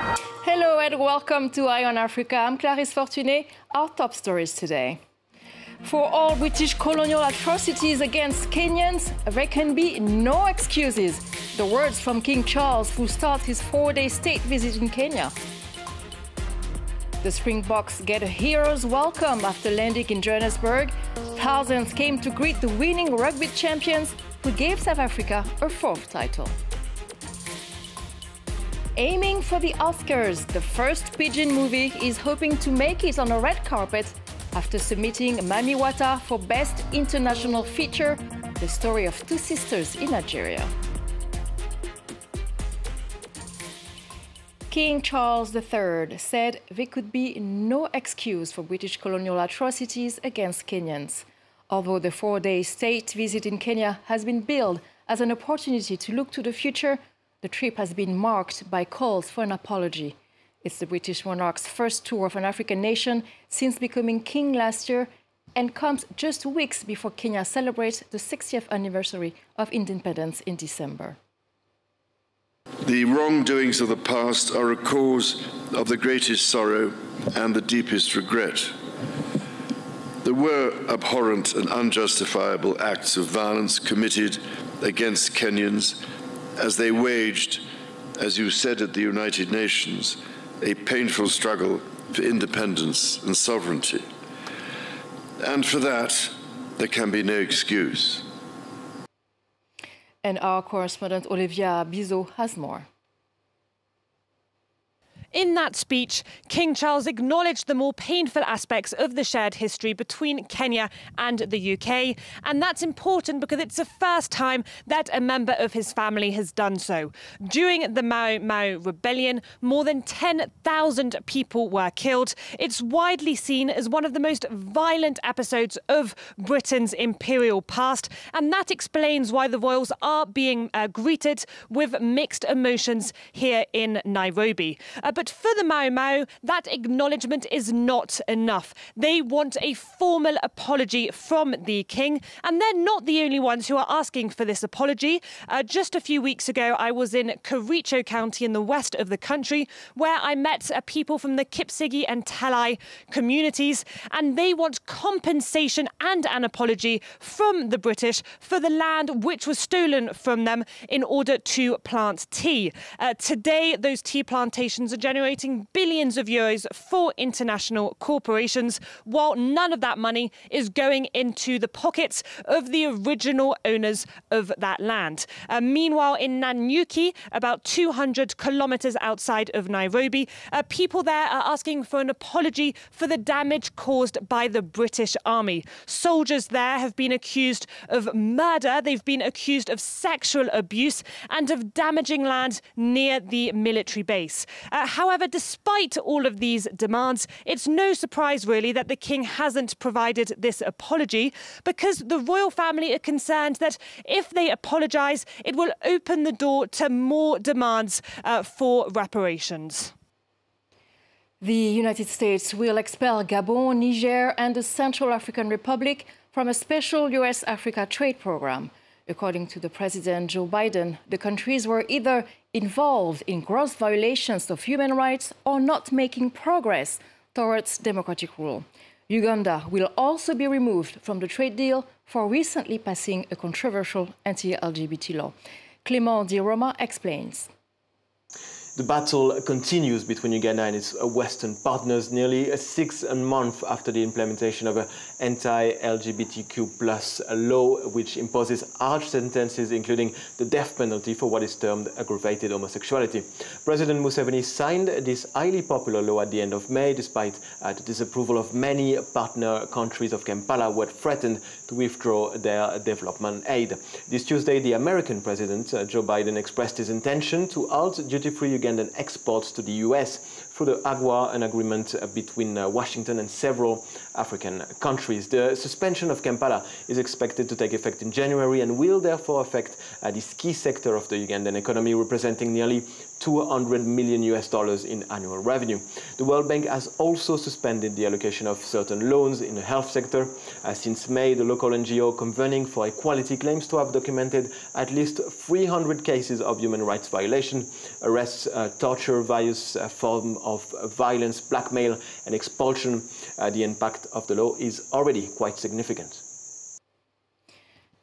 Hello and welcome to Eye on Africa. I'm Clarisse Fortuné. Our top stories today. For all British colonial atrocities against Kenyans, there can be no excuses. The words from King Charles, who starts his 4-day state visit in Kenya. The Springboks get a hero's welcome after landing in Johannesburg. Thousands came to greet the winning rugby champions, who gave South Africa a 4th title. Aiming for the Oscars, the first Pidgin movie is hoping to make it on a red carpet after submitting Mami Wata for Best International Feature, the story of 2 sisters in Nigeria. King Charles III said there could be no excuse for British colonial atrocities against Kenyans. Although the 4-day state visit in Kenya has been billed as an opportunity to look to the future, the trip has been marked by calls for an apology. It's the British monarch's first tour of an African nation since becoming king last year and comes just weeks before Kenya celebrates the 60th anniversary of independence in December. The wrongdoings of the past are a cause of the greatest sorrow and the deepest regret. There were abhorrent and unjustifiable acts of violence committed against Kenyans as they waged, as you said at the United Nations, a painful struggle for independence and sovereignty. And for that, there can be no excuse. And our correspondent Olivia Bizot has more. In that speech, King Charles acknowledged the more painful aspects of the shared history between Kenya and the UK. And that's important because it's the first time that a member of his family has done so. During the Mau Mau rebellion, more than 10,000 people were killed. It's widely seen as one of the most violent episodes of Britain's imperial past. And that explains why the royals are being greeted with mixed emotions here in Nairobi. But for the Mau Mau, that acknowledgement is not enough. They want a formal apology from the king, and they're not the only ones who are asking for this apology. Just a few weeks ago, I was in Kericho County in the west of the country, where I met people from the Kipsigi and Talai communities, and they want compensation and an apology from the British for the land which was stolen from them in order to plant tea. Today, those tea plantations are generating billions of euros for international corporations, while none of that money is going into the pockets of the original owners of that land. Meanwhile, in Nanyuki, about 200 kilometres outside of Nairobi, people there are asking for an apology for the damage caused by the British Army. Soldiers there have been accused of murder, they've been accused of sexual abuse and of damaging land near the military base. However, despite all of these demands, it's no surprise really that the king hasn't provided this apology, because the royal family are concerned that if they apologise, it will open the door to more demands for reparations. The United States will expel Gabon, Niger and the Central African Republic from a special US-Africa trade program. According to the President Joe Biden, the countries were either involved in gross violations of human rights or not making progress towards democratic rule. Uganda will also be removed from the trade deal for recently passing a controversial anti-LGBT law. Clément Di Roma explains. The battle continues between Uganda and its Western partners nearly 6 months after the implementation of an anti-LGBTQ+ law, which imposes harsh sentences, including the death penalty for what is termed aggravated homosexuality. President Museveni signed this highly popular law at the end of May, despite the disapproval of many partner countries of Kampala, who had threatened to withdraw their development aid. This Tuesday, the American President, Joe Biden, expressed his intention to halt duty-free Ugandan exports to the US through the AGWA, an agreement between Washington and several African countries. The suspension of Kampala is expected to take effect in January and will therefore affect this key sector of the Ugandan economy, representing nearly 2 $200 million in annual revenue. The World Bank has also suspended the allocation of certain loans in the health sector. Since May, the local NGO Convening for Equality claims to have documented at least 300 cases of human rights violation, arrests, torture, various forms of violence, blackmail and expulsion. The impact of the law is already quite significant.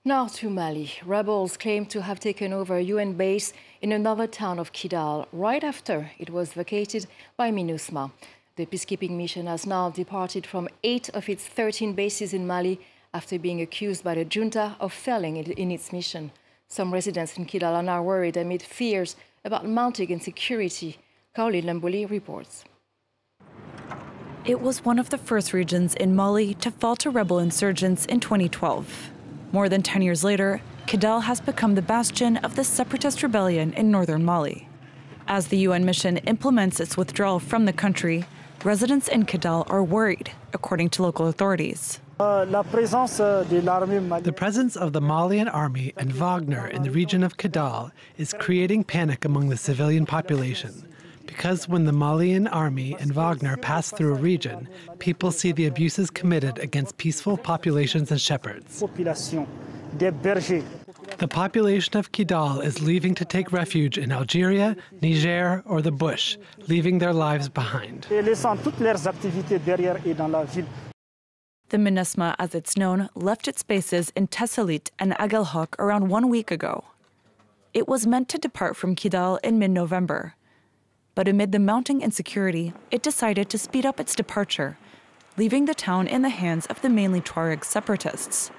Now to Mali. Rebels claim to have taken over a UN base in another town of Kidal right after it was vacated by MINUSMA. The peacekeeping mission has now departed from 8 of its 13 bases in Mali after being accused by the junta of failing in its mission. Some residents in Kidal are now worried amid fears about mounting insecurity. Colonial-era reports. It was one of the first regions in Mali to fall to rebel insurgents in 2012. More than 10 years later, Kidal has become the bastion of the separatist rebellion in northern Mali. As the UN mission implements its withdrawal from the country, residents in Kidal are worried, according to local authorities. The presence of the Malian army and Wagner in the region of Kidal is creating panic among the civilian population. Because when the Malian army and Wagner pass through a region, people see the abuses committed against peaceful populations and shepherds. The population of Kidal is leaving to take refuge in Algeria, Niger, or the bush, leaving their lives behind. The MINUSMA, as it's known, left its bases in Tessalit and Aguelhok around 1 week ago. It was meant to depart from Kidal in mid-November. But amid the mounting insecurity, it decided to speed up its departure, leaving the town in the hands of the mainly Tuareg separatists.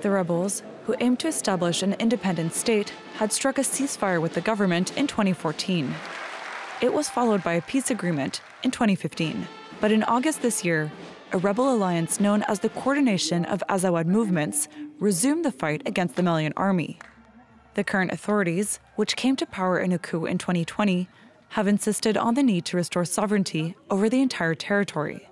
The rebels, who aimed to establish an independent state, had struck a ceasefire with the government in 2014. It was followed by a peace agreement in 2015. But in August this year, a rebel alliance known as the Coordination of Azawad Movements resumed the fight against the Malian army. The current authorities, which came to power in a coup in 2020, have insisted on the need to restore sovereignty over the entire territory.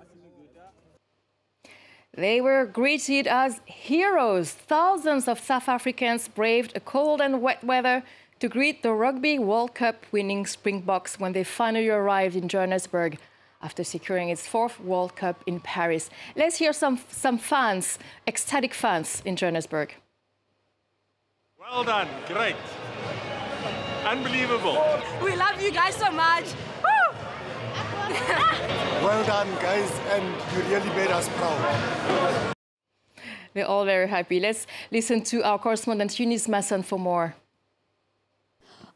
They were greeted as heroes. Thousands of South Africans braved a cold and wet weather to greet the Rugby World Cup winning Springboks when they finally arrived in Johannesburg after securing its 4th World Cup in Paris. Let's hear some fans, ecstatic fans in Johannesburg. Well done, great. Unbelievable. We love you guys so much. Woo! Well done, guys, and you really made us proud. We're all very happy. Let's listen to our correspondent Eunice Masson for more.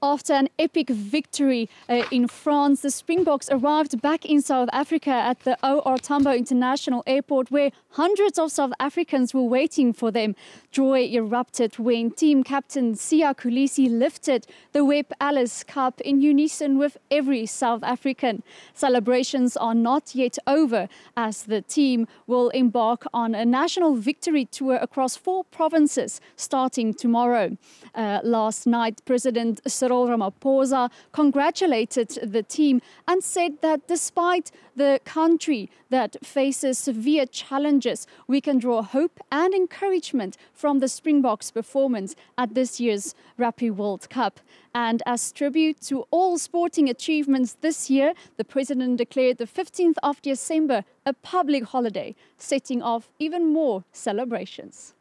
After an epic victory in France, the Springboks arrived back in South Africa at the O.R. Tambo International Airport, where hundreds of South Africans were waiting for them. Joy erupted when team captain Siya Kolisi lifted the Webb Ellis Cup in unison with every South African. Celebrations are not yet over, as the team will embark on a national victory tour across 4 provinces starting tomorrow. Last night, President Cyril Ramaphosa congratulated the team and said that despite the country that faces severe challenges, we can draw hope and encouragement from the Springboks' performance at this year's Rugby World Cup. And as tribute to all sporting achievements this year, the President declared the 15th of December a public holiday, setting off even more celebrations.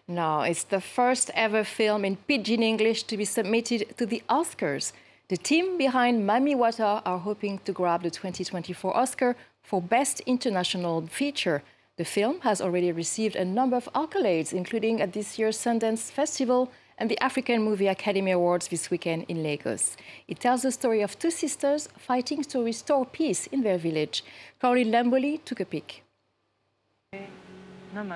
Now, it's the first ever film in Pidgin-English to be submitted to the Oscars. The team behind Mami Wata are hoping to grab the 2024 Oscar for Best International Feature. The film has already received a number of accolades, including at this year's Sundance Festival and the African Movie Academy Awards this weekend in Lagos. It tells the story of 2 sisters fighting to restore peace in their village. Caroline Lamboli took a peek.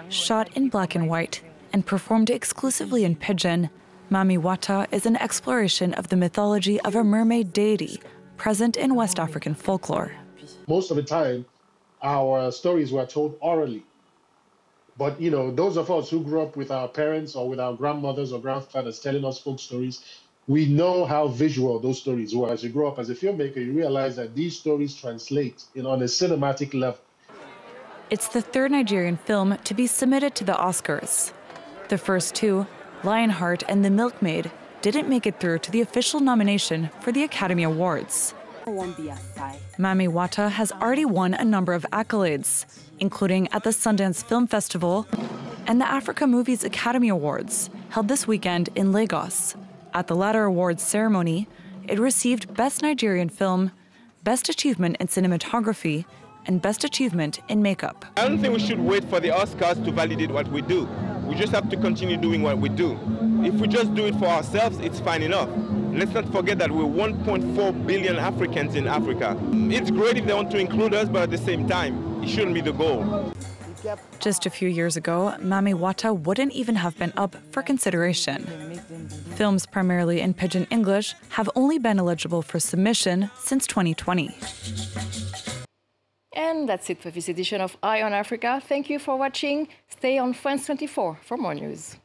Shot in black and white and performed exclusively in Pidgin, Mami Wata is an exploration of the mythology of a mermaid deity present in West African folklore. Most of the time, our stories were told orally. But, you know, those of us who grew up with our parents or with our grandmothers or grandfathers telling us folk stories, we know how visual those stories were. As you grow up as a filmmaker, you realize that these stories translate on a cinematic level. It's the 3rd Nigerian film to be submitted to the Oscars. The first 2, Lionheart and The Milkmaid, didn't make it through to the official nomination for the Academy Awards. Mami Wata has already won a number of accolades, including at the Sundance Film Festival and the Africa Movies Academy Awards, held this weekend in Lagos. At the latter awards ceremony, it received Best Nigerian Film, Best Achievement in Cinematography, and Best Achievement in Makeup. I don't think we should wait for the Oscars to validate what we do. We just have to continue doing what we do. If we just do it for ourselves, it's fine enough. Let's not forget that we're 1.4 billion Africans in Africa. It's great if they want to include us, but at the same time, it shouldn't be the goal. Just a few years ago, Mami Wata wouldn't even have been up for consideration. Films primarily in Pidgin-English have only been eligible for submission since 2020. And that's it for this edition of Eye on Africa. Thank you for watching. Stay on France 24 for more news.